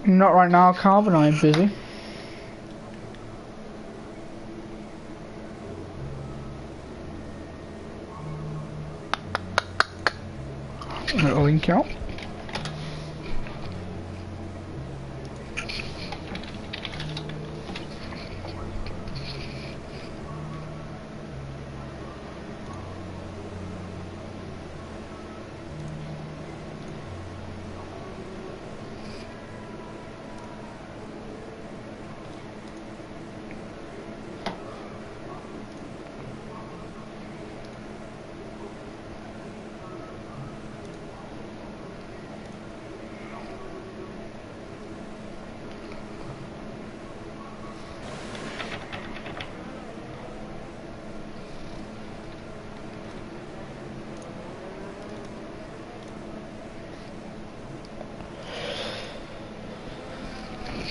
Not right now, Calvin. I'm busy. Little link out.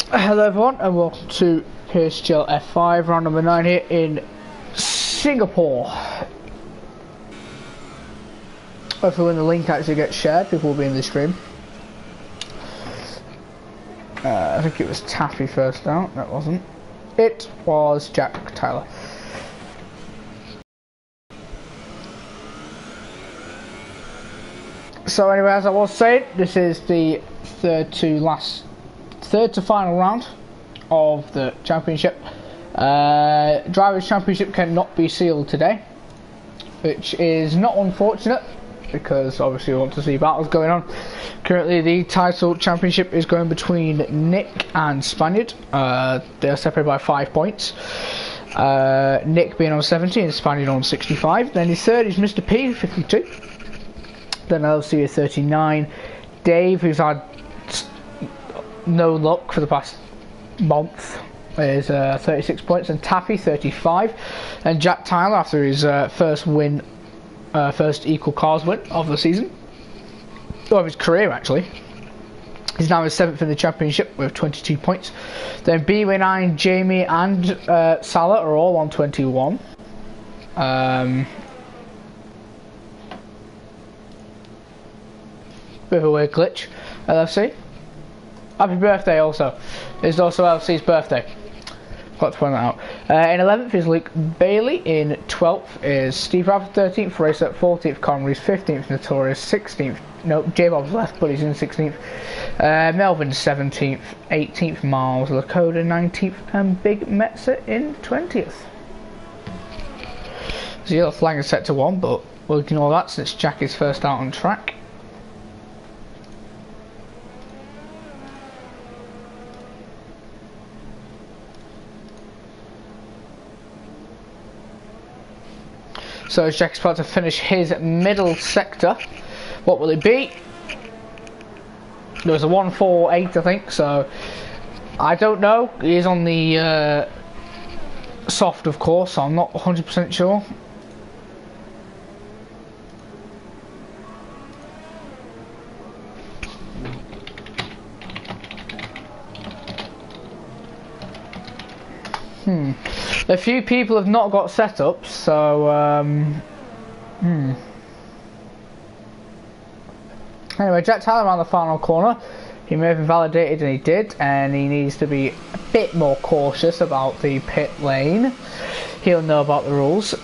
Hello everyone and welcome to PSGL F5 round number 9 here in Singapore. Hopefully when the link actually gets shared people will be in the stream. I think it was Taffy first out, that wasn't. It was Jack Tyler. So anyway, as I was saying, this is the third to final round of the championship. Drivers' Championship cannot be sealed today, which is not unfortunate because obviously we want to see battles going on. Currently the title championship is going between Nick and Spaniard. They are separated by 5 points. Nick being on 70 and Spaniard on 65. Then his third is Mr. P, 52. Then LC is 39. Dave, who's had no luck for the past month, is 36 points, and Taffy 35, and Jack Tyler after his first equal cars win of the season, or of his career actually. He's now in 7th in the championship with 22 points. Then B9, Jamie and Salah are all on 21. Bit of a weird glitch. LFC. Happy birthday also. It's also LFC's birthday. Got to point that out. In 11th is Luke Bailey. In 12th is Steve Raff, 13th. Racer 14th. Connery's 15th. Notorious 16th. No, J-Bob's left, but he's in 16th. Melvin 17th. 18th. Miles Lakota 19th. And Big Metzer in 20th. So the other flag is set to 1, but we'll ignore that since Jack is first out on track. So Jack's about to finish his middle sector. What will it be? There was a 148, I think, so I don't know. He is on the soft, of course, so I'm not 100% sure. A few people have not got setups, so Anyway, Jack Tyler around the final corner. He may have invalidated, and he did, and he needs to be a bit more cautious about the pit lane. He'll know about the rules.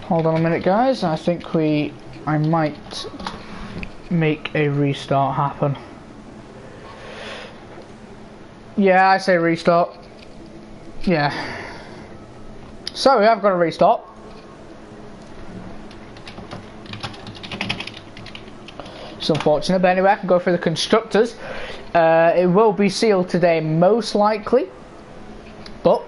Hold on a minute, guys. I think I might make a restart happen. Yeah, I say restart. Yeah. So we have got a restart. It's unfortunate, but anyway, I can go through the constructors. It will be sealed today, most likely. But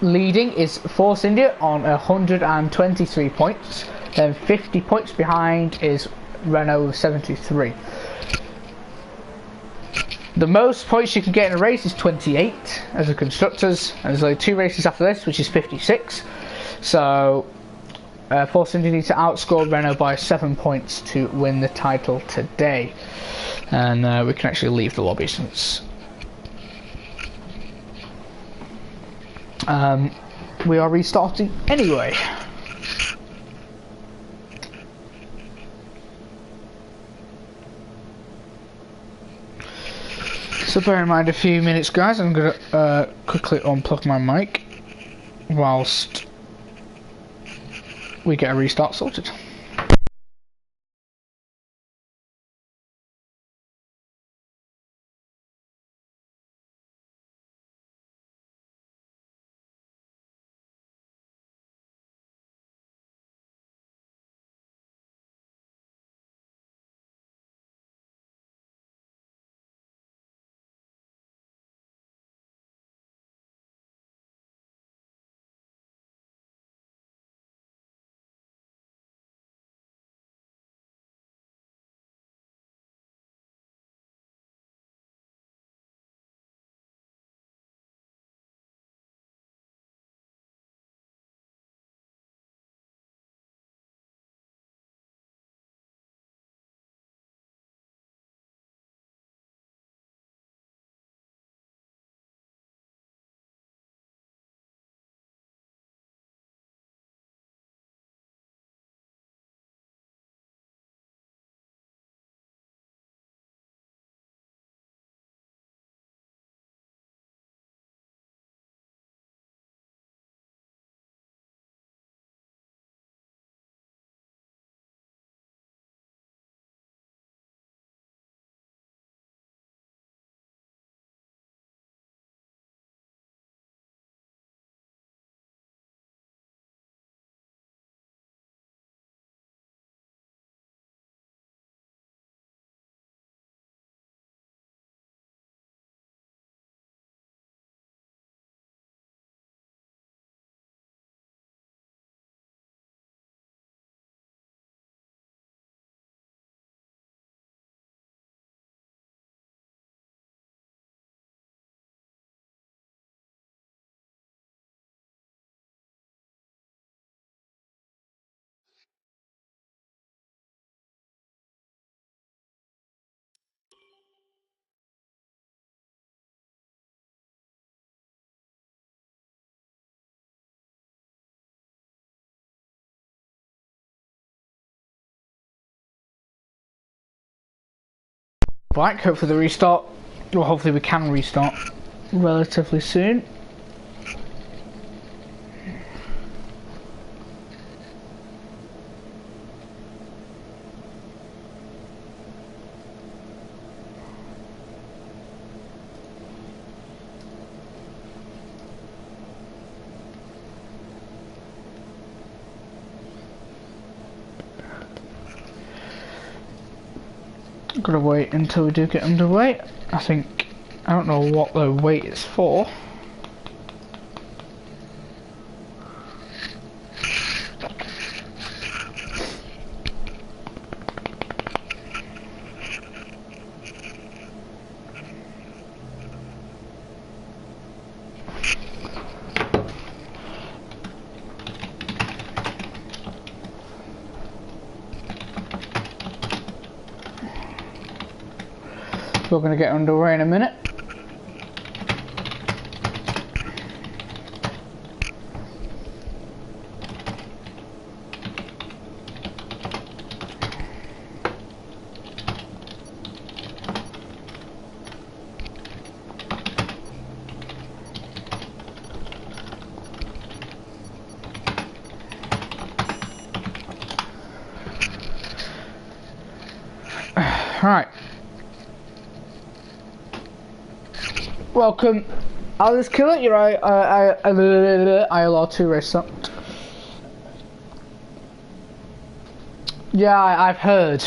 leading is Force India on 123 points. Then 50 points behind is Renault with 73. The most points you can get in a race is 28 as a constructors, and there's only 2 races after this, which is 56. So Force India need to outscore Renault by 7 points to win the title today. And we can actually leave the lobby since we are restarting anyway. So bear in mind a few minutes, guys. I'm going to quickly unplug my mic whilst we get a restart sorted. Right, hopefully the restart, well hopefully we can restart relatively soon. Gotta wait until we do get underway. I don't know what the wait is for. We're going to get underway in a minute. Right. Welcome, Alice Killer. You're ILR2 racer. Yeah, I've heard.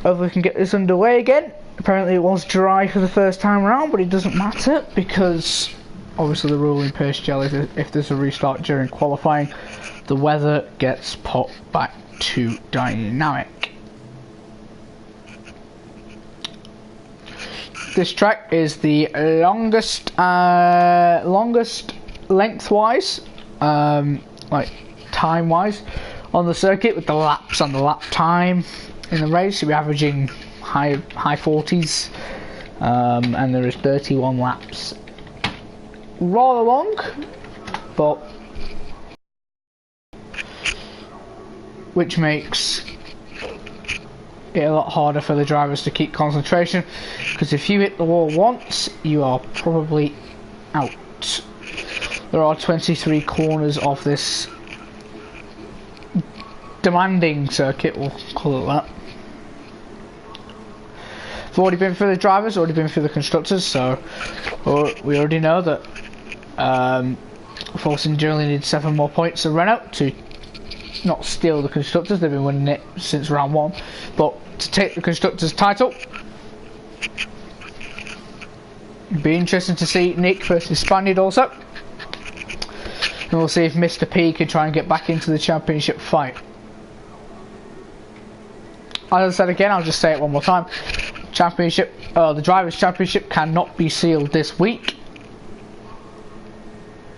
Hopefully we can get this underway again. Apparently it was dry for the first time around, but it doesn't matter because obviously the rule in PSGL is if there's a restart during qualifying, the weather gets put back to dynamic. This track is the longest lengthwise, like time-wise, on the circuit with the laps and the lap time in the race. We're averaging high 40s, and there is 31 laps rather long, but which makes it a lot harder for the drivers to keep concentration, because if you hit the wall once, you are probably out. There are 23 corners of this demanding circuit, we'll call it that. I've already been through the drivers, already been through the constructors, so we already know that Force India only need 7 more points of Renault to not steal the constructors. They've been winning it since round 1, but to take the constructors title. It'd be interesting to see Nick versus Spaniard also, and we'll see if Mr. P can try and get back into the championship fight. As I said again, I'll just say it one more time. The Drivers' Championship cannot be sealed this week.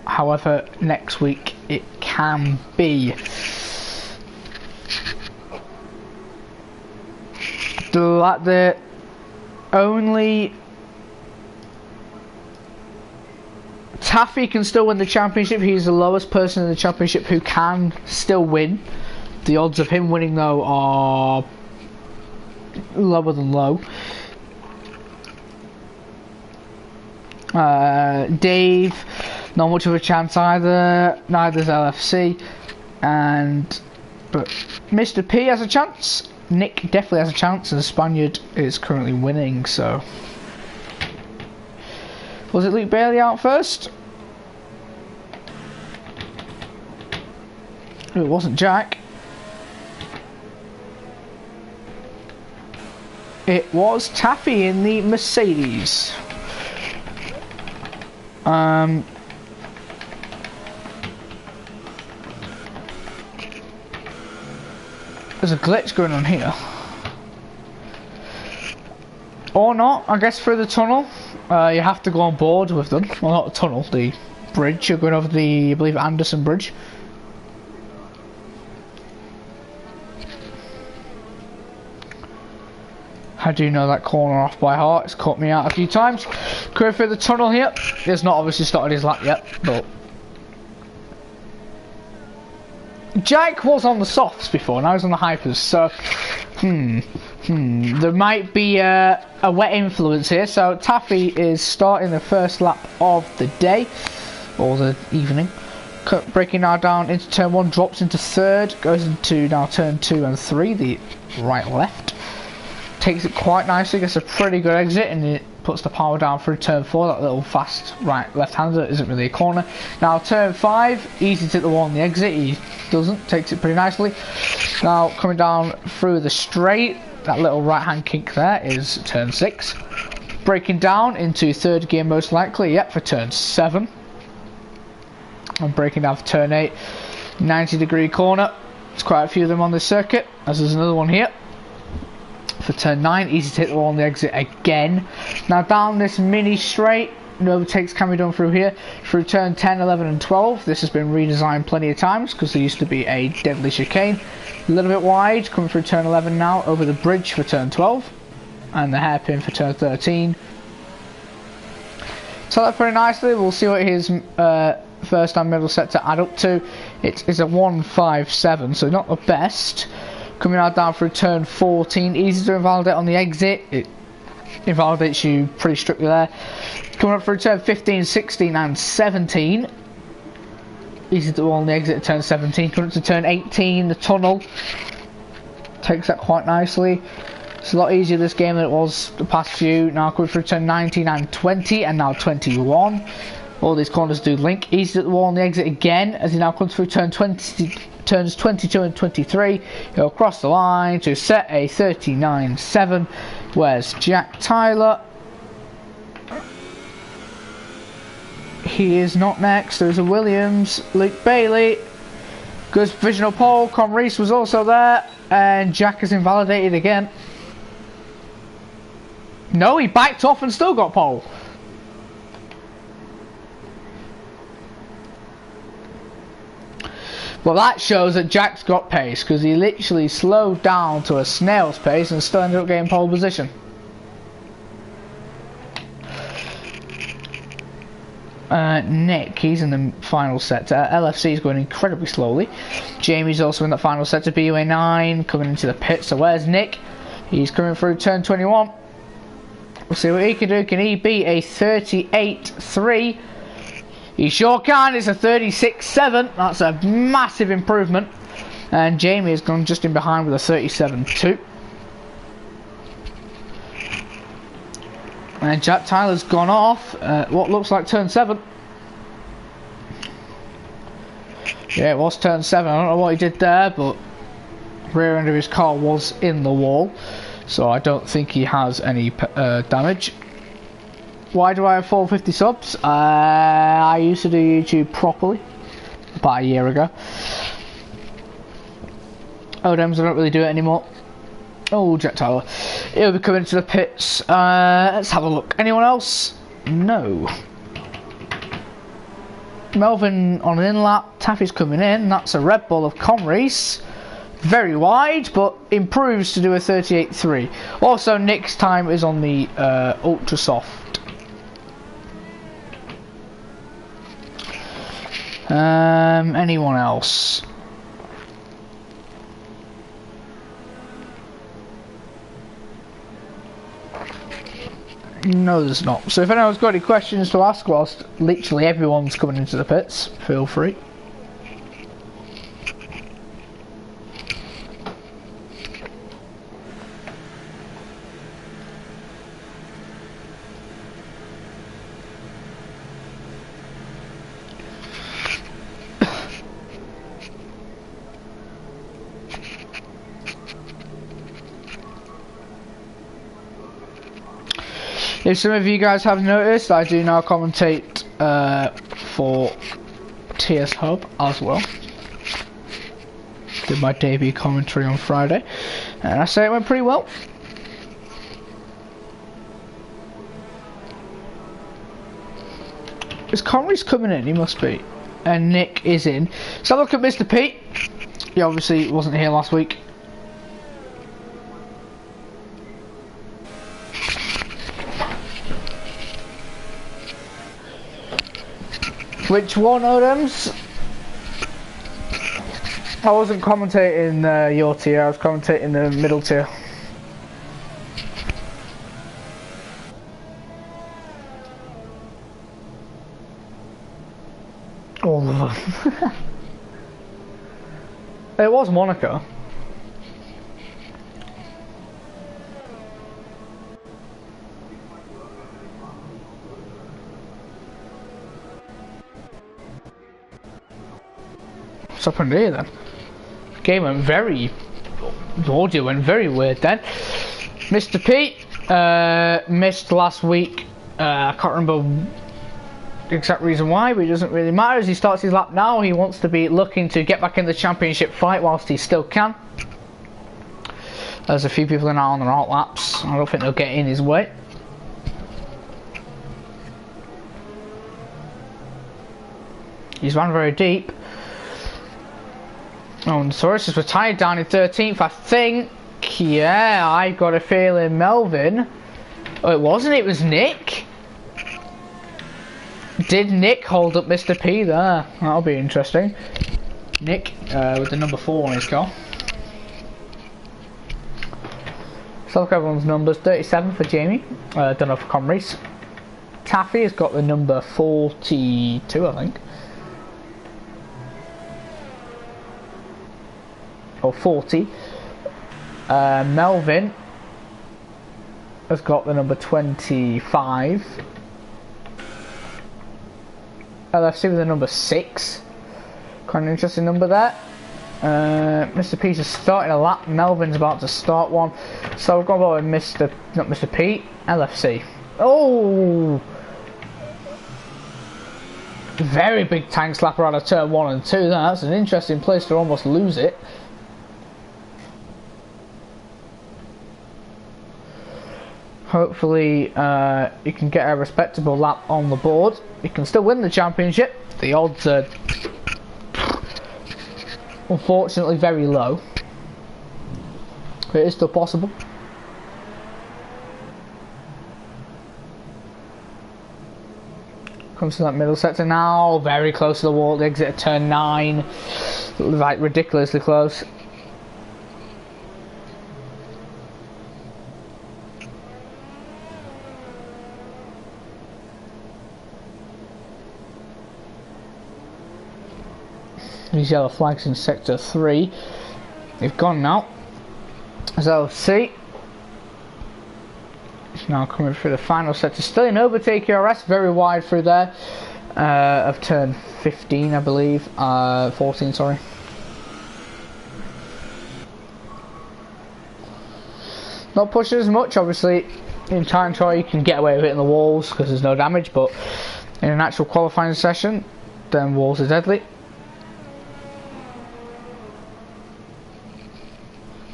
However, next week it can be. The only Taffy can still win the championship. He's the lowest person in the championship who can still win. The odds of him winning though are lower than low. Dave, not much of a chance either. Neither's LFC, but Mr. P has a chance. Nick definitely has a chance, and the Spaniard is currently winning. So, was it Luke Bailey out first? It wasn't Jack. It was Taffy in the Mercedes. There's a glitch going on here. Or not, I guess through the tunnel. You have to go on board with them. Well, not the tunnel, the bridge. You're going over the, I believe, Anderson Bridge. I do know that corner off by heart. It's caught me out a few times. Going through the tunnel here. He's not obviously started his lap yet, but Jack was on the softs before, now he's on the hypers, so there might be a wet influence here. So Taffy is starting the first lap of the day, or the evening. Breaking now down into turn 1, drops into 3rd, goes into now turn 2 and 3, the right left. Takes it quite nicely, gets a pretty good exit, and it puts the power down through turn 4, that little fast right left-hander isn't really a corner. Now turn 5, easy to hit the wall on the exit, he doesn't, takes it pretty nicely. Now coming down through the straight, that little right-hand kink there is turn 6. Breaking down into 3rd gear most likely, yep, for turn 7. And breaking down for turn 8, 90-degree corner. There's quite a few of them on this circuit, as there's another one here. For turn 9, easy to hit the wall on the exit again. Now down this mini straight, no overtakes can be done through here. Through turn 10, 11 and 12, this has been redesigned plenty of times because there used to be a deadly chicane. A little bit wide, coming through turn 11 now, over the bridge for turn 12. And the hairpin for turn 13. So that pretty nicely, we'll see what his first and middle set to add up to. It's a 1.57, so not the best. Coming out down through turn 14, easy to invalidate on the exit. It invalidates you pretty strictly there. Coming up through turn 15, 16 and 17. Easy to do on the exit at turn 17. Coming up to turn 18, the tunnel. Takes that quite nicely. It's a lot easier this game than it was the past few. Now coming through turn 19 and 20 and now 21. All these corners do link. Easy to the wall on the exit again as he now comes through turn 20. Turns 22 and 23, he'll cross the line to set a 39.7. Where's Jack Tyler? He is not next. There's a Williams, Luke Bailey. Good provisional pole. Con Reese was also there, and Jack is invalidated again. No, he backed off and still got pole. Well, that shows that Jack's got pace, because he literally slowed down to a snail's pace and still ended up getting pole position. Nick, he's in the final sector. LFC is going incredibly slowly. Jamie's also in the final sector. BUA9 coming into the pit. So where's Nick? He's coming through turn 21. We'll see what he can do. Can he beat a 38.3? He sure can. It's a 36.7. That's a massive improvement. And Jamie has gone just in behind with a 37.2. And Jack Tyler's gone off what looks like turn 7. Yeah, it was turn 7. I don't know what he did there, but rear end of his car was in the wall, so I don't think he has any damage. Why do I have 450 subs? I used to do YouTube properly about a year ago. Odems, I don't really do it anymore. Oh, Jack Tyler. He'll be coming to the pits. Let's have a look. Anyone else? No. Melvin on an in-lap. Taffy's coming in. That's a Red Bull of Comries. Very wide, but improves to do a 38.3. Also, Nick's time is on the Ultra Soft. Anyone else? No, there's not. So if anyone's got any questions to ask whilst literally everyone's coming into the pits, feel free. If some of you guys have noticed, I do now commentate for TS Hub as well. Did my debut commentary on Friday, and I say it went pretty well. Is Connery's coming in? He must be. And Nick is in. So look at Mr. Pete. He obviously wasn't here last week. Which one, Odems? I wasn't commentating your tier, I was commentating the middle tier. All of them. It was Monaco. What's happened here then? Game went very... audio went very weird then. Mr. Pete missed last week. I can't remember the exact reason why, but it doesn't really matter. As he starts his lap now, he wants to be looking to get back in the championship fight whilst he still can. There's a few people in on their out laps. I don't think they'll get in his way. He's run very deep. Oh, and Taurus is retired down in 13th, I think. Yeah, I got a feeling Melvin. Oh, it wasn't, it was Nick. Did Nick hold up Mr. P there? That'll be interesting. Nick with the number 4 on his car. So look at everyone's numbers. 37 for Jamie. Don't know for Comries. Taffy has got the number 42, I think. Or 40. Melvin has got the number 25. LFC with the number 6. Quite an interesting number there. Mr. P's is starting a lap. Melvin's about to start one. So we've got to go with not Mr. P, LFC. Oh! Very big tank slapper out of turn 1 and 2. That's an interesting place to almost lose it. Hopefully you can get a respectable lap on the board. You can still win the championship. The odds are unfortunately very low. But it is still possible. comes to that middle sector now. Very close to the wall. The exit at turn 9. Like ridiculously close. These yellow flags in sector 3. They've gone now. As LFC. It's now coming through the final sector. Still in overtake ERS, very wide through there. Of turn 15, I believe. 14, sorry. Not pushing as much, obviously. In time trial, you can get away with it in the walls because there's no damage, but in an actual qualifying session, then walls are deadly.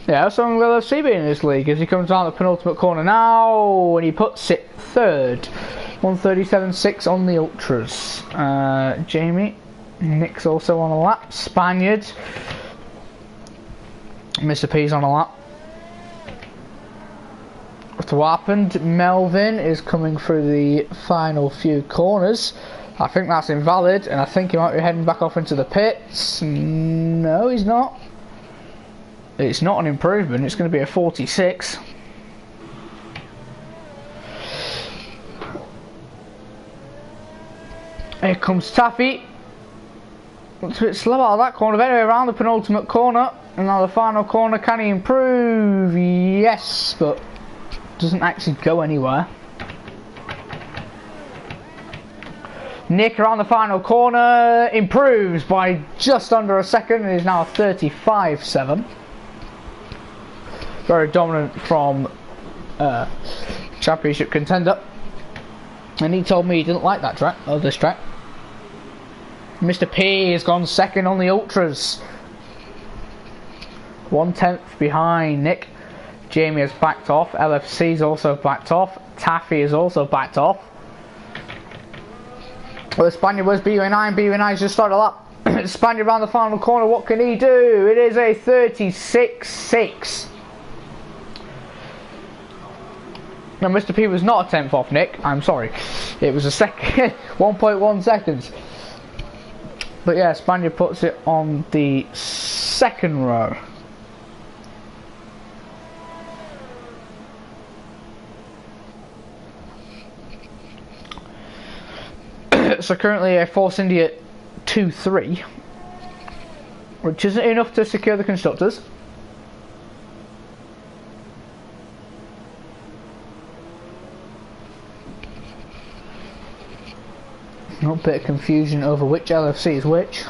Yeah, that's something we'll see being in this league as he comes down the penultimate corner now and he puts it third. 137.6 on the Ultras. Jamie, Nick's also on a lap. Spaniard, Mr. P's on a lap. What's happened? Melvin is coming through the final few corners. I think that's invalid and I think he might be heading back off into the pits. No, he's not. It's not an improvement, it's going to be a 46. Here comes Taffy. Looks a bit slow out of that corner, but anyway, around the penultimate corner. And now the final corner, can he improve? Yes, but doesn't actually go anywhere. Nick around the final corner, improves by just under a second and is now 35.7. Very dominant from championship contender, and he told me he didn't like that track, or this track. Mr. P has gone second on the Ultras, 1/10 behind Nick. Jamie has backed off. LFC's also backed off. Taffy has also backed off. Well, the Spaniard was BUA9. BUA9's just started a lap. Spaniard around the final corner. What can he do? It is a 36.6. No, Mr. P was not a 10th off Nick, I'm sorry. It was a second, 1.1 seconds. But yeah, Spaniard puts it on the second row. So currently a Force India 2-3, which isn't enough to secure the constructors. A bit of confusion over which LFC is which.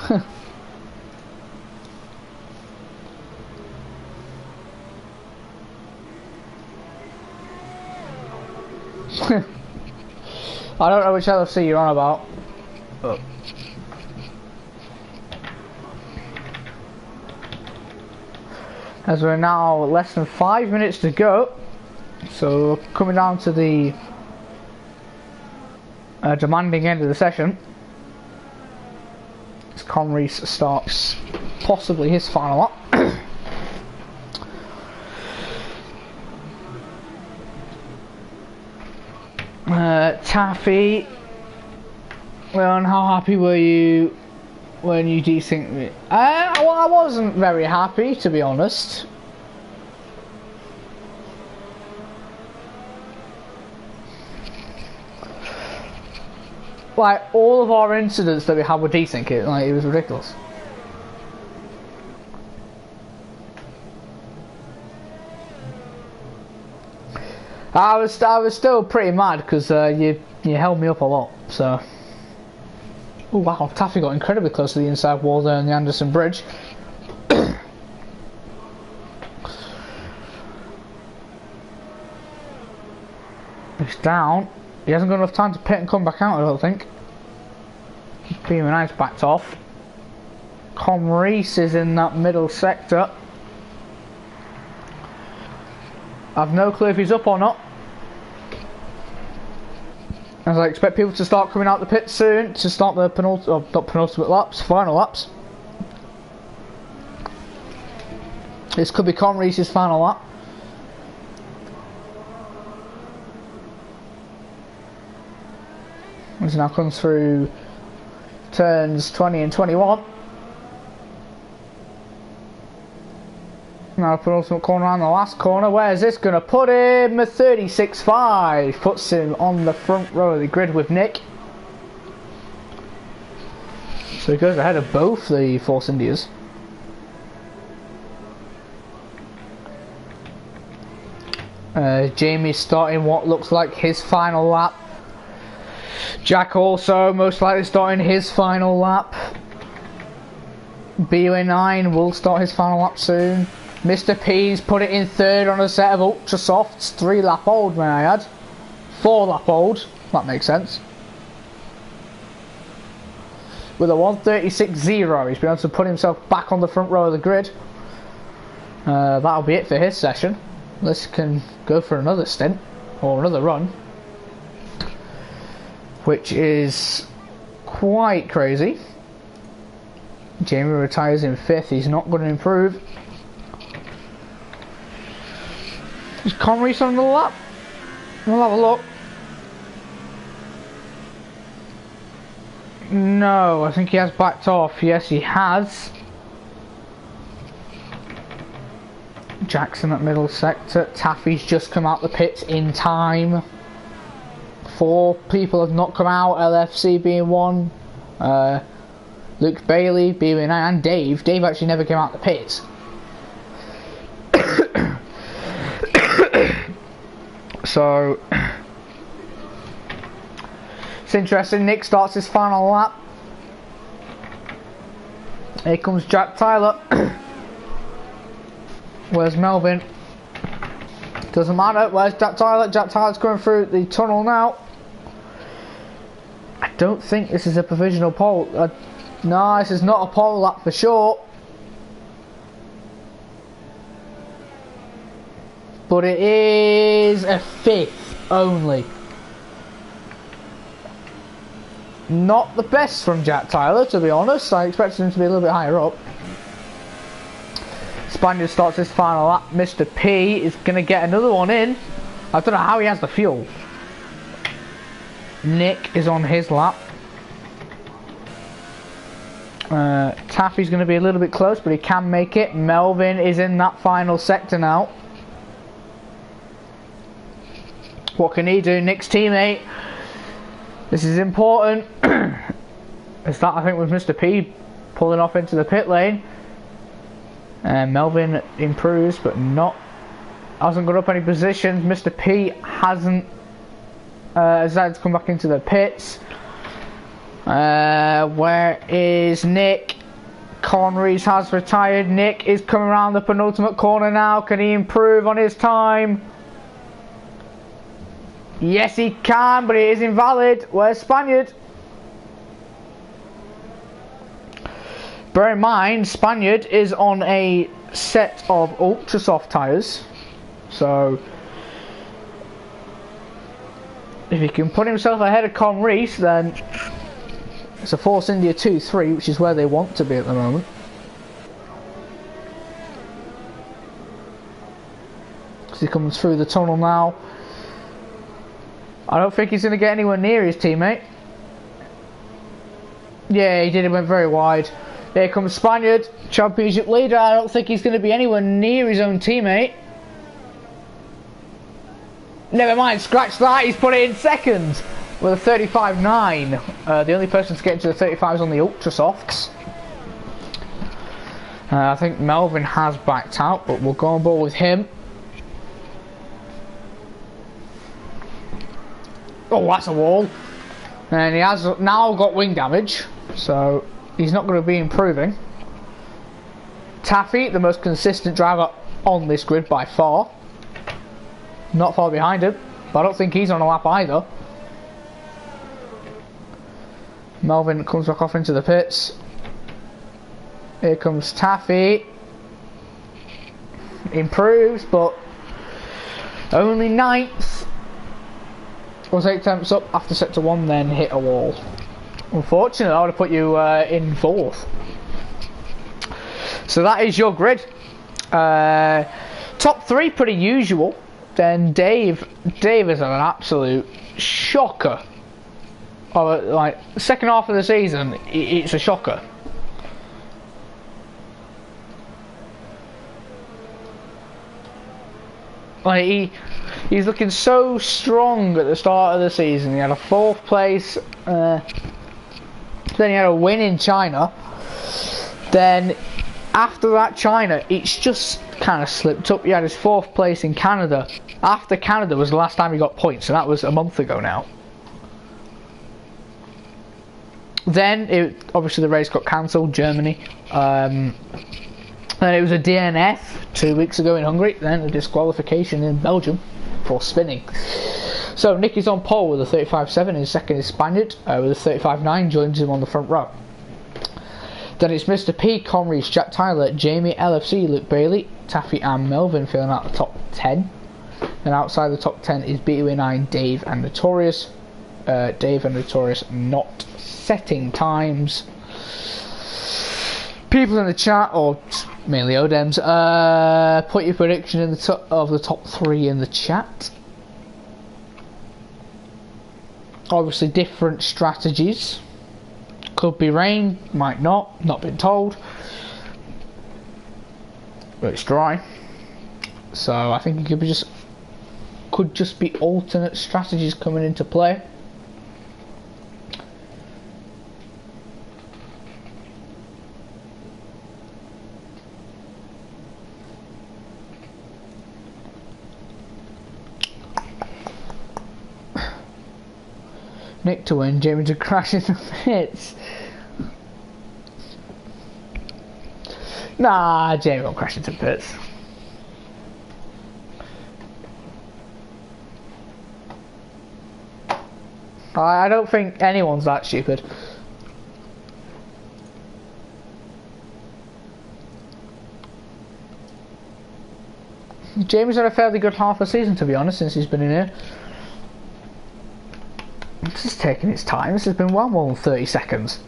I don't know which LFC you're on about. Oh. As we're now less than 5 minutes to go, so coming down to the demanding end of the session, as Conrees starts possibly his final lap. Taffy, well, and how happy were you when you desynced me? Well, I wasn't very happy, to be honest. Like, all of our incidents that we had with desync, it was ridiculous. I was still pretty mad because you held me up a lot. So, oh wow, Taffy got incredibly close to the inside wall there on the Anderson Bridge. He's down. He hasn't got enough time to pit and come back out, I don't think. Beam and Ice backed off. Conrees is in that middle sector. I've no clue if he's up or not, as I expect people to start coming out the pit soon to start the penultimate laps, final laps. This could be Conrees' final lap. As now comes through turns 20 and 21. Now penultimate corner on the last corner. Where is this going to put him? 36.5. Puts him on the front row of the grid with Nick. So he goes ahead of both the Force Indias. Jamie's starting what looks like his final lap. Jack also most likely starting his final lap. BUA9 will start his final lap soon. Mr. P's put it in third on a set of ultra softs. 3 lap old, may I add. 4 lap old, that makes sense. With a 1:36.0, he's been able to put himself back on the front row of the grid. That'll be it for his session. This can go for another stint, or another run, which is quite crazy. Jamie retires in 5th, he's not going to improve. Is Connery on the lap? We'll have a look. No, I think he has backed off. Yes, he has. Jackson at middle sector. Taffy's just come out the pits in time. 4 people have not come out, LFC being 1. Luke Bailey, BB9, and Dave. Dave actually never came out the pits. So it's interesting. Nick starts his final lap. Here comes Jack Tyler. Where's Melvin? Doesn't matter. Where's Jack Tyler? Jack Tyler's going through the tunnel now. I don't think this is a provisional pole. No, this is not a pole lap for sure. But it is a 5th only. Not the best from Jack Tyler, to be honest. I expected him to be a little bit higher up. Spaniard starts his final lap. Mr. P is going to get another one in. I don't know how he has the fuel. Nick is on his lap. Taffy's going to be a little bit close, but he can make it. Melvin is in that final sector now. What can he do? Nick's teammate. This is important. It's that, I think, with Mr. P pulling off into the pit lane. And Melvin improves, but hasn't got up any positions. Mr. P hasn't decided to come back into the pits. Where is Nick? Connery's has retired. Nick is coming around the penultimate corner now. Can he improve on his time? Yes, he can, but it is invalid. Where's Spaniard? Bear in mind, Spaniard is on a set of ultra soft tyres, so if he can put himself ahead of Con Reese, then it's a Force India 2-3, which is where they want to be at the moment. As he comes through the tunnel now, I don't think he's going to get anywhere near his teammate. Yeah, he did. It went very wide. Here comes Spaniard, championship leader. I don't think he's going to be anywhere near his own teammate. Never mind, scratch that. He's put it in second with a 35.9. The only person to get into the 35s on the ultra softs. I think Melvin has backed out, but we'll go on board with him. Oh, that's a wall. And he has now got wing damage, so he's not going to be improving. Taffy, the most consistent driver on this grid by far. Not far behind him, but I don't think he's on a lap either. Melvin comes back off into the pits. Here comes Taffy. Improves, but only 9th. Was 8 attempts up after sector 1, then hit a wall. Unfortunately, I would have put you in 4th. So that is your grid. Top 3 pretty usual. Then Dave is an absolute shocker. Or like second half of the season, it's a shocker. Like he's looking so strong at the start of the season. He had a 4th place, then he had a win in China. Then after that China, it's just kind of slipped up. He had his 4th place in Canada. After Canada was the last time he got points, and that was a month ago now. Then obviously the race got cancelled, Germany. Then it was a DNF 2 weeks ago in Hungary, then a disqualification in Belgium for spinning. So Nick is on pole with a 35.7, his second is Spaniard with a 35.9, joins him on the front row. Then it's Mr. P, Conrys, Jack Tyler, Jamie, LFC, Luke Bailey, Taffy and Melvin filling out the top 10. Then outside the top 10 is BUA9, Dave and Notorious. Dave and Notorious not setting times. People in the chat, or mainly Odems, put your prediction in the of the top 3 in the chat. Obviously different strategies. Could be rain, might not been told. But it's dry. So I think it could just be alternate strategies coming into play. Nick to win, Jamie to crash into the pits. Nah, Jamie won't crash into the pits. I don't think anyone's that stupid. Jamie's had a fairly good half a season, to be honest, since he's been in here. This is taking its time. This has been well more than 30 seconds.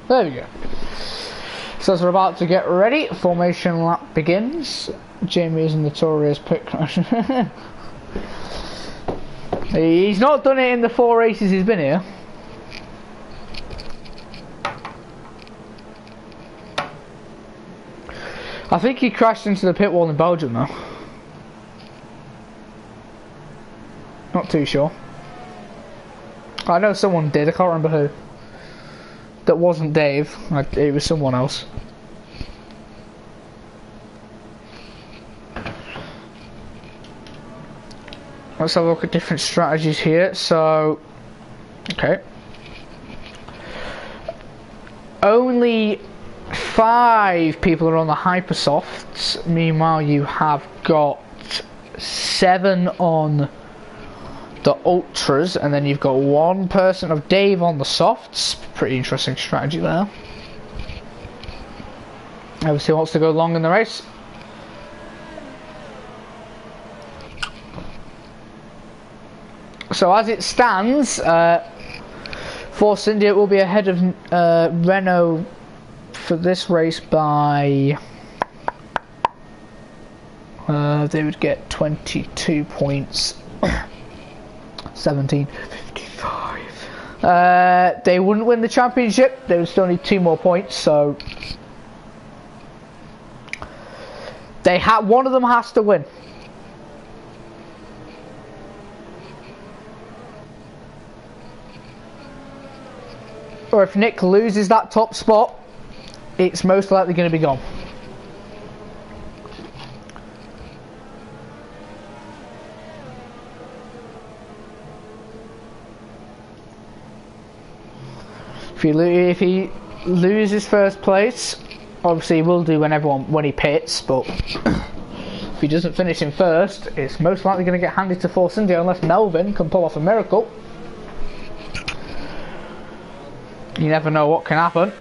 There we go. So as we're about to get ready, formation lap begins. Jamie is a notorious pit crasher. He's not done it in the 4 races he's been here. I think he crashed into the pit wall in Belgium though. Not too sure. I know someone did, I can't remember who. That wasn't Dave, it was someone else. Let's have a look at different strategies here. So, okay. Only 5 people are on the hypersofts. Meanwhile, you have got 7 on the ultras, and then you've got 1 person of Dave on the softs. Pretty interesting strategy there. Obviously wants to go long in the race. So as it stands, Force India will be ahead of Renault for this race by they would get 22 points. 17.55. They wouldn't win the championship. They would still need 2 more points. So they one of them has to win. Or if Nick loses that top spot, it's most likely going to be gone. If he loses first place, obviously he will do when he pits, but if he doesn't finish in first, it's most likely going to get handed to Force India unless Melvin can pull off a miracle. You never know what can happen.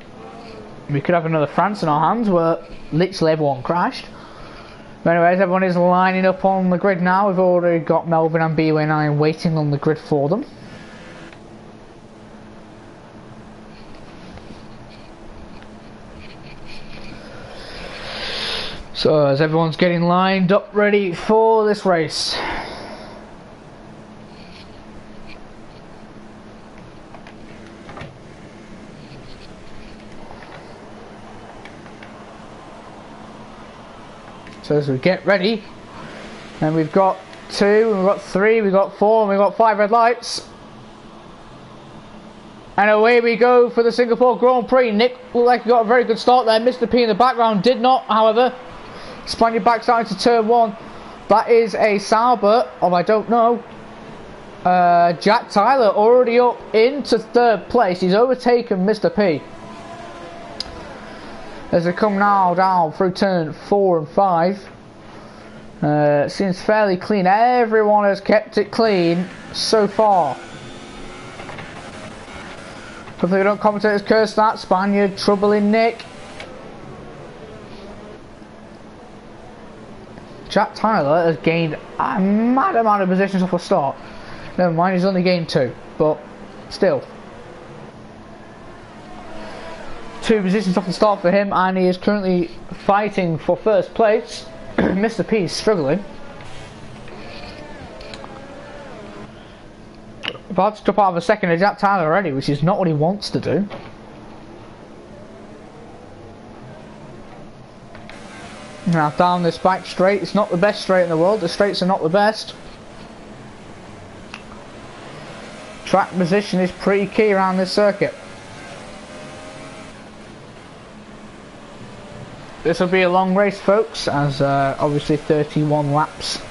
We could have another France in our hands where literally everyone crashed. But anyways, everyone is lining up on the grid now. We've already got Melvin and BUA9 waiting on the grid for them. So as everyone's getting lined up ready for this race. So as we get ready, and we've got 2, we've got 3, we've got 4, and we've got 5 red lights. And away we go for the Singapore Grand Prix. Nick looked like he got a very good start there. Mr. P in the background did not, however. Spaniard backs out into turn 1. That is a Sauber of I don't know. Jack Tyler already up into 3rd place. He's overtaken Mr. P. As they come now down through turn 4 and 5. Seems fairly clean. Everyone has kept it clean so far. Hopefully we don't commentators curse that. Spaniard troubling Nick. Jack Tyler has gained a mad amount of positions off the start. Never mind, he's only gained 2, but still. 2 positions off the start for him, and he is currently fighting for 1st place. Mr. P is struggling. About to drop out of a second to Jack Tyler already, which is not what he wants to do. Now down this back straight, it's not the best straight in the world, the straights are not the best. Track position is pretty key around this circuit. This will be a long race, folks, as obviously 31 laps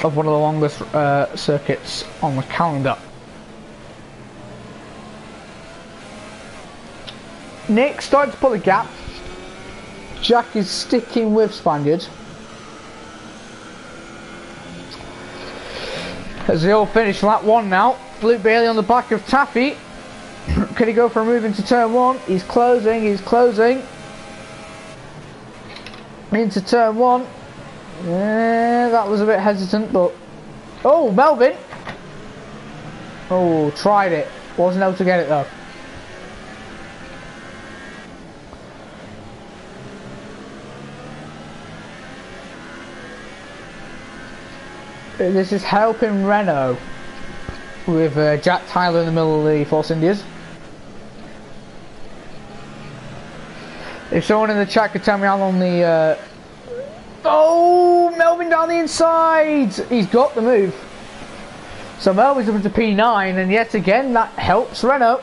of one of the longest circuits on the calendar. Nick starting to pull a gap. Jack is sticking with Spaniard. As they all finish lap 1 now. Luke Bailey on the back of Taffy. Can he go for a move into turn 1? He's closing, he's closing. Into turn 1. Yeah, that was a bit hesitant, but... Oh, Melvin! Oh, tried it. Wasn't able to get it though. This is helping Renault with Jack Tyler in the middle of the Force Indias. If someone in the chat could tell me how long the... Oh, Melvin down the inside! He's got the move. So Melvin's up into P9, and yet again that helps Renault.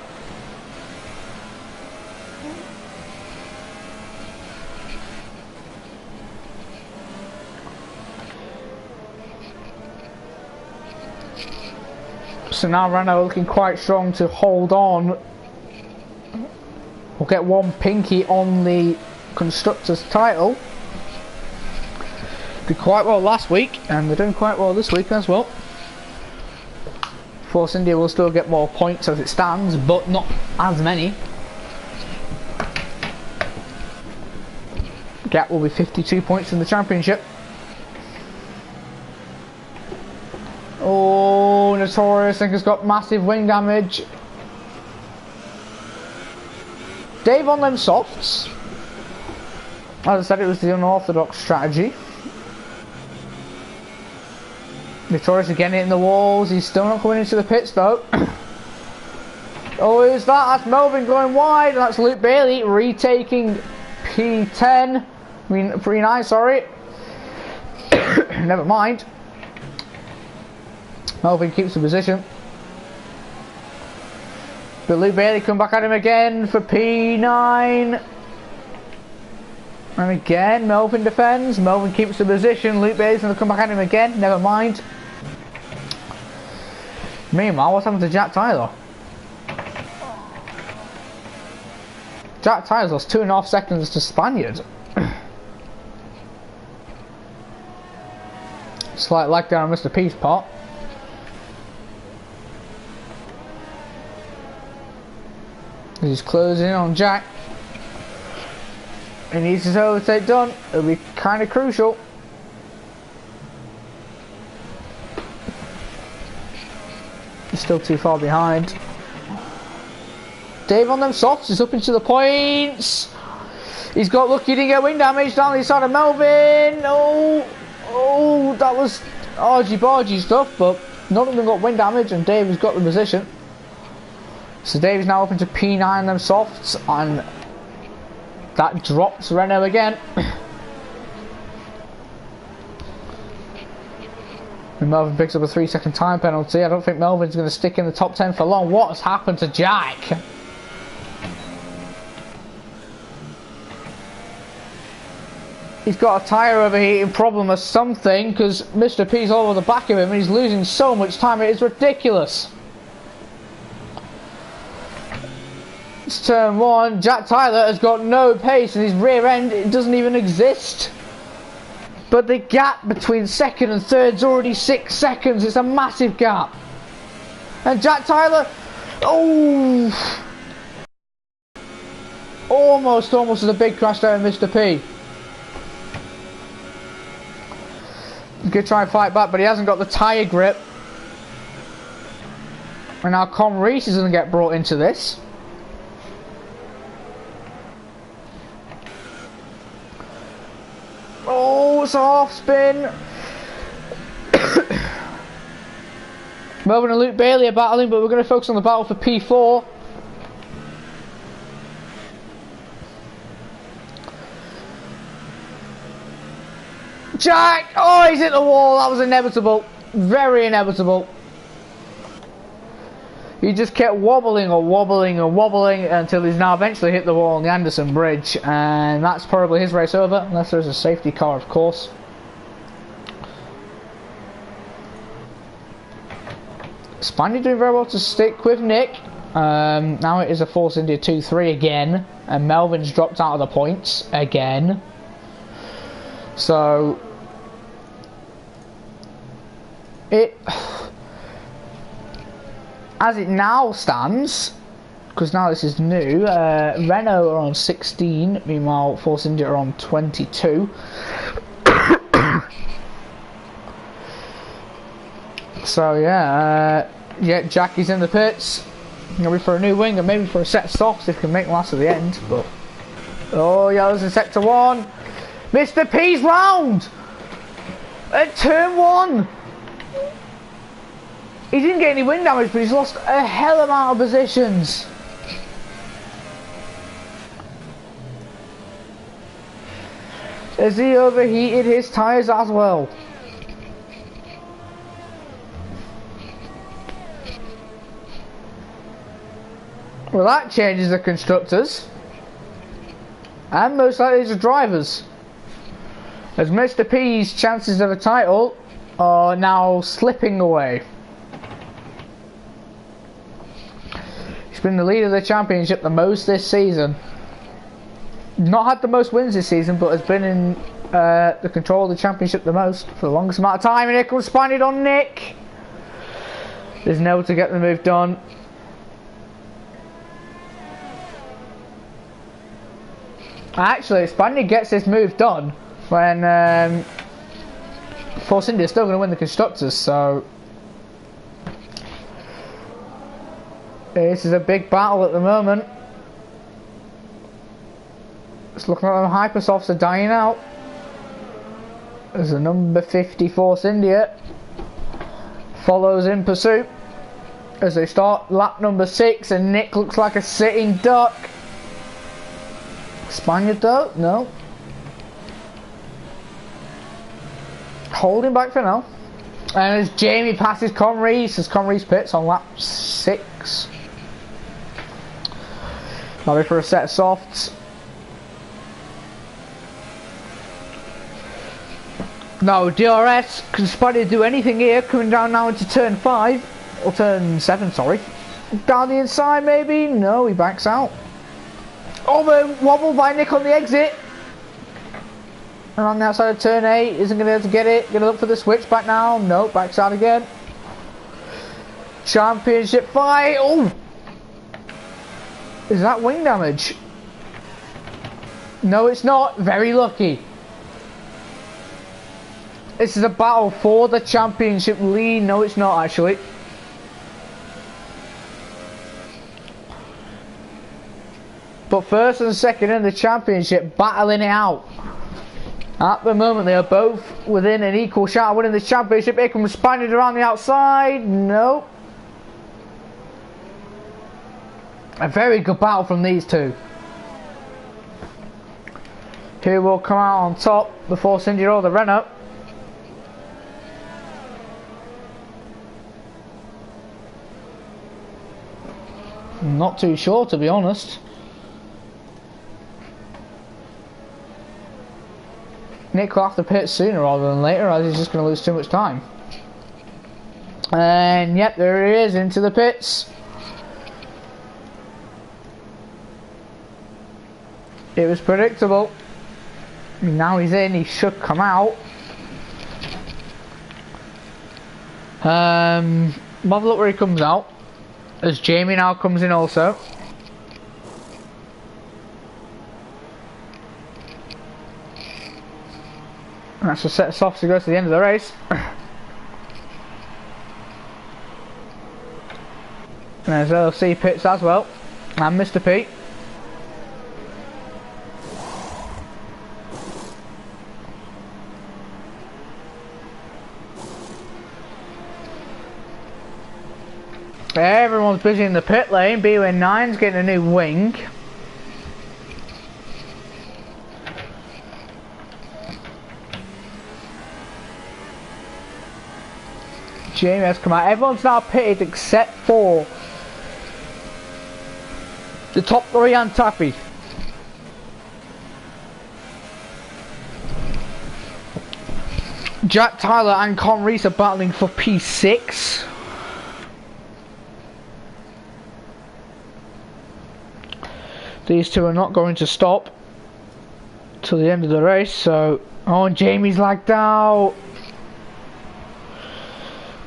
So now Renault looking quite strong to hold on. We'll get 1 pinky on the Constructors' title. Did quite well last week, and they're doing quite well this week as well. Force India will still get more points as it stands, but not as many. Gap will be 52 points in the championship. Oh, Notorious, I think has got massive wing damage. Dave on them softs. As I said, it was the unorthodox strategy. Notorious again hitting the walls. He's still not coming into the pits though. Oh, who's that? That's Melvin going wide. And that's Luke Bailey retaking P10. I mean, P9, sorry. Never mind. Melvin keeps the position. But Luke Bailey come back at him again for P9. And again, Melvin defends. Melvin keeps the position. Luke Bailey's going to come back at him again. Never mind. Meanwhile, what's happened to Jack Tyler? Jack Tyler's lost 2.5 seconds to Spaniard. Slight lag down on Mr. P's part. He's closing in on Jack. He needs his overtake done. It'll be kind of crucial. He's still too far behind. Dave on them softs. He's up into the points. He's got lucky, he didn't get wing damage down the side of Melvin. Oh, that was argy-bargy stuff, but none of them got wing damage, and Dave has got the position. So Dave is now up into P9 on them softs, and that drops Renault again. And Melvin picks up a 3-second time penalty. I don't think Melvin's going to stick in the top 10 for long. What has happened to Jack? He's got a tyre overheating problem or something, because Mr. P's all over the back of him and he's losing so much time. It is ridiculous. It's turn 1. Jack Tyler has got no pace and his rear end, it doesn't even exist. But the gap between second and third is already 6 seconds. It's a massive gap. And Jack Tyler, almost as a big crash there in Mr. P. He's going to try and fight back, but he hasn't got the tyre grip. And now Con Reese is going to get brought into this. Oh, it's a half spin. Melvin and Luke Bailey are battling, but we're going to focus on the battle for P4. Jack! Oh, he's hit the wall. That was inevitable. Very inevitable. He just kept wobbling until he's now eventually hit the wall on the Anderson Bridge. And that's probably his race over, unless there's a safety car, of course. Spaniard doing very well to stick with Nick. Now it is a Force India 2-3 again. And Melvin's dropped out of the points again. So as it now stands, because now this is new, Renault are on 16, meanwhile Force India are on 22. So yeah, Jackie's in the pits, maybe for a new wing and maybe for a set of softs if he can make last to the end. But oh, yellow's in sector 1. Mr. P's round at turn 1. He didn't get any wing damage, but he's lost a hell amount of positions. Has he overheated his tyres as well? Well, that changes the constructors. And most likely the drivers. As Mr. P's chances of a title are now slipping away. He's been the leader of the championship the most this season. Not had the most wins this season, but has been in the control of the championship the most for the longest amount of time. And here comes Spaniard on Nick. There's no to get the move done. Actually, Spaniard gets this move done when Force India is still going to win the constructors, so this is a big battle at the moment. It's looking like the Hypersofts are dying out. There's a number 50 Force India follows in pursuit as they start lap number 6, and Nick looks like a sitting duck. Spaniard though, no. Holding back for now. And as Jamie passes Conrees, as Conrees pits on lap 6. Now for a set of softs. No, DRS, can Spaniard do anything here? Coming down now into turn 5. Or turn 7, sorry. Down the inside maybe? No, he backs out. Oh, the wobble by Nick on the exit. And on the outside of turn 8, isn't going to be able to get it. Going to look for the switch back now. No, backs out again. Championship fight. Oh! Is that wing damage? No, it's not. Very lucky. This is a battle for the championship lead. No, it's not actually. but first and second in the championship battling it out. At the moment they are both within an equal shot of winning the championship. Here comes Spaniard around the outside. Nope. A very good battle from these two. Who will come out on top? The Force India or the Renault? Not too sure, to be honest. Nick will have to pit sooner rather than later, as he's just going to lose too much time. And yep, there he is, into the pits. It was predictable. Now he's in, he should come out. Have a look where he comes out. As Jamie now comes in also. And that's just set us off to go to the end of the race. And there's LC pits as well. And Mr. P. Everyone's busy in the pit lane. BUN9's getting a new wing. Jamie has come out. Everyone's now pitted except for the top three and Taffy. Jack Tyler and Con Reese are battling for P6. These two are not going to stop till the end of the race, so... Oh, and Jamie's lagged out.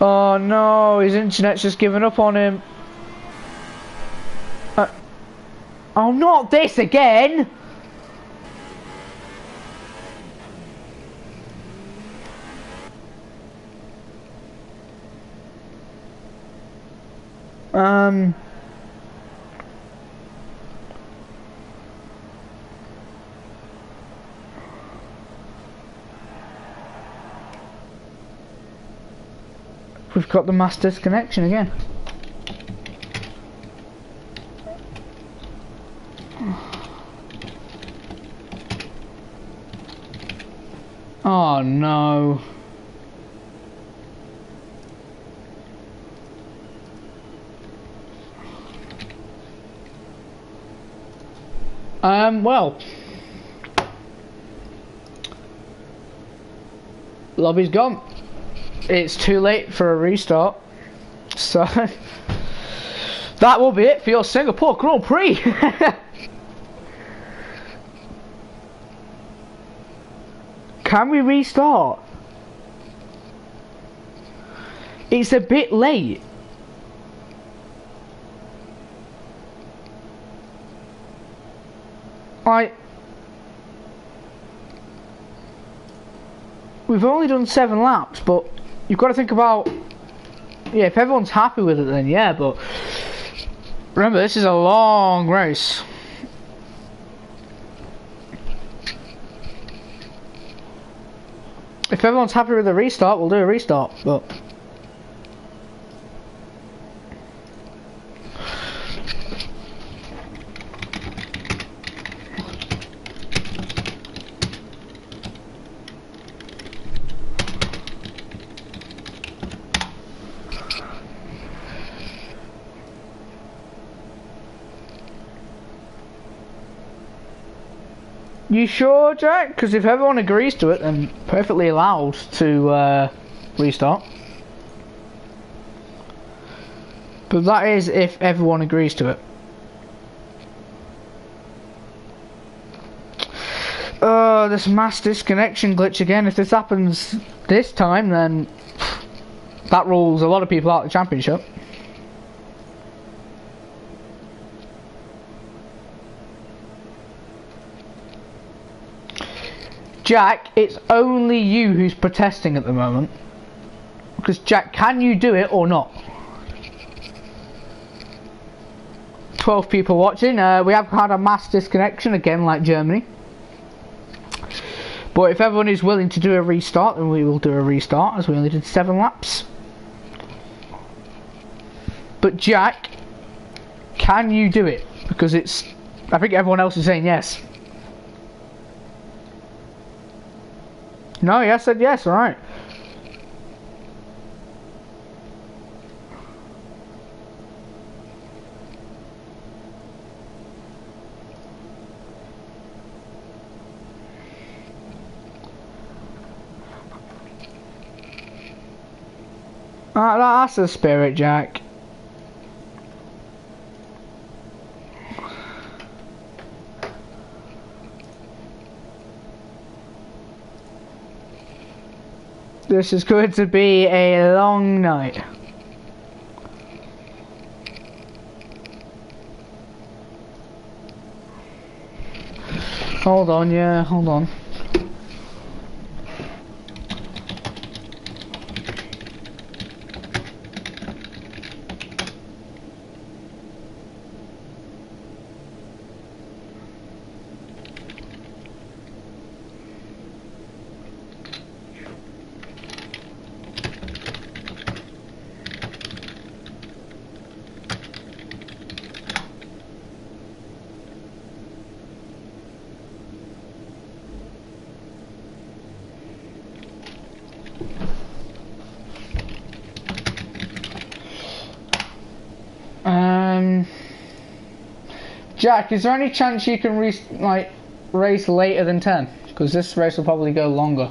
Oh no, his internet's just given up on him. Oh, not this again! We've got the mass disconnection again. Oh no. Well. Lobby's gone. It's too late for a restart. So that will be it for your Singapore Grand Prix. Can we restart? It's a bit late. We've only done 7 laps, but you've got to think about, yeah, if everyone's happy with it then yeah, but remember this is a long race. If everyone's happy with the restart, we'll do a restart, but you sure, Jack? Because if everyone agrees to it, then perfectly allowed to restart. But that is if everyone agrees to it. Oh, this mass disconnection glitch again. If this happens this time, then that rules a lot of people out of the championship. Jack, it's only you who's protesting at the moment. Because Jack, can you do it or not? 12 people watching. We have had a mass disconnection again, like Germany. But if everyone is willing to do a restart, then we will do a restart, as we only did 7 laps. But Jack, can you do it? Because I think everyone else is saying yes. No, yes, said yes, alright. That's the spirit, Jack. This is going to be a long night. Hold on, yeah, hold on. Jack, is there any chance you can race later than 10? Because this race will probably go longer.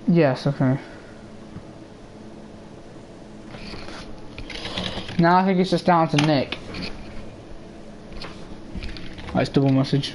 Yes, okay. Now I think it's just down to Nick. Oh, it's double message.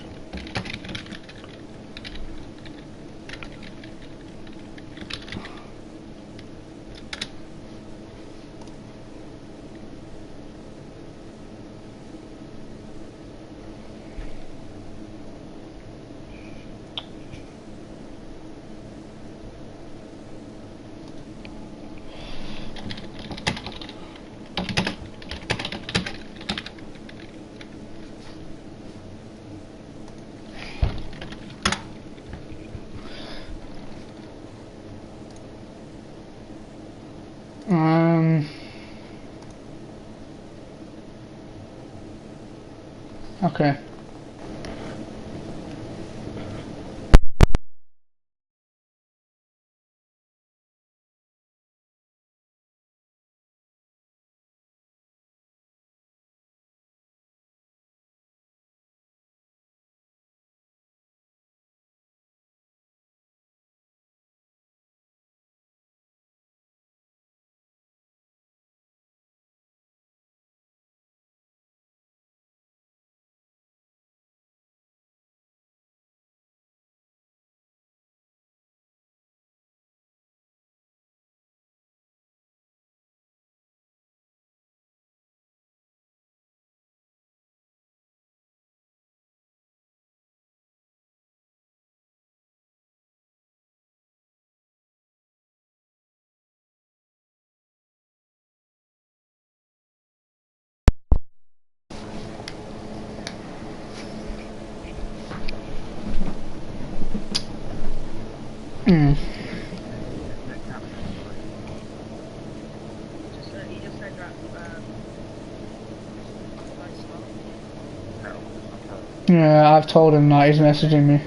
Okay. Yeah, I've told him that. He's messaging me.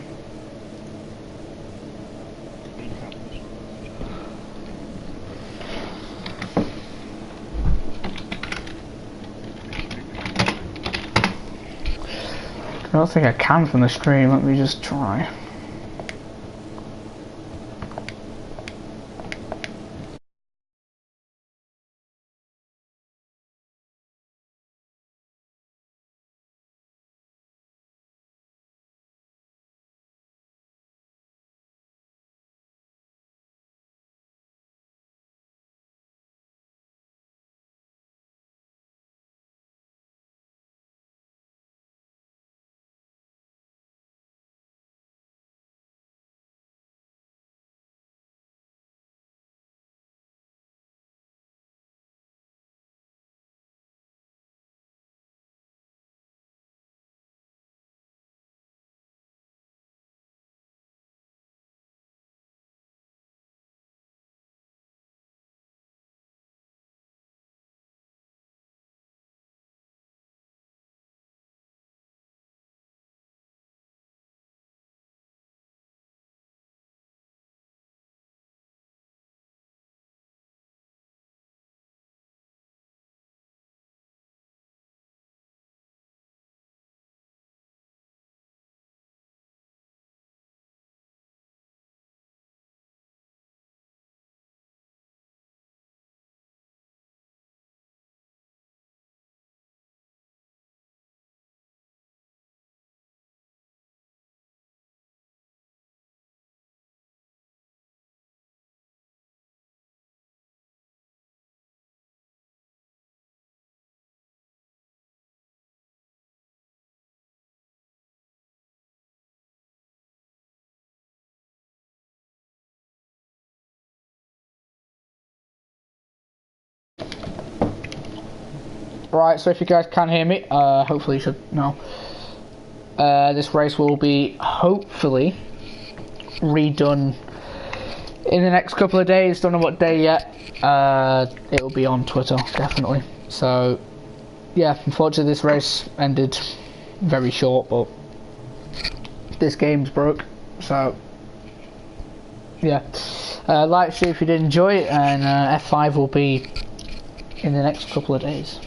I don't think I can from the stream. Let me just try. Right, so if you guys can hear me, hopefully you should know. This race will be hopefully redone in the next couple of days. Don't know what day yet. It will be on Twitter, definitely. So, yeah, unfortunately this race ended very short, but this game's broke. So, yeah. Like, share if you did enjoy it, and F5 will be in the next couple of days.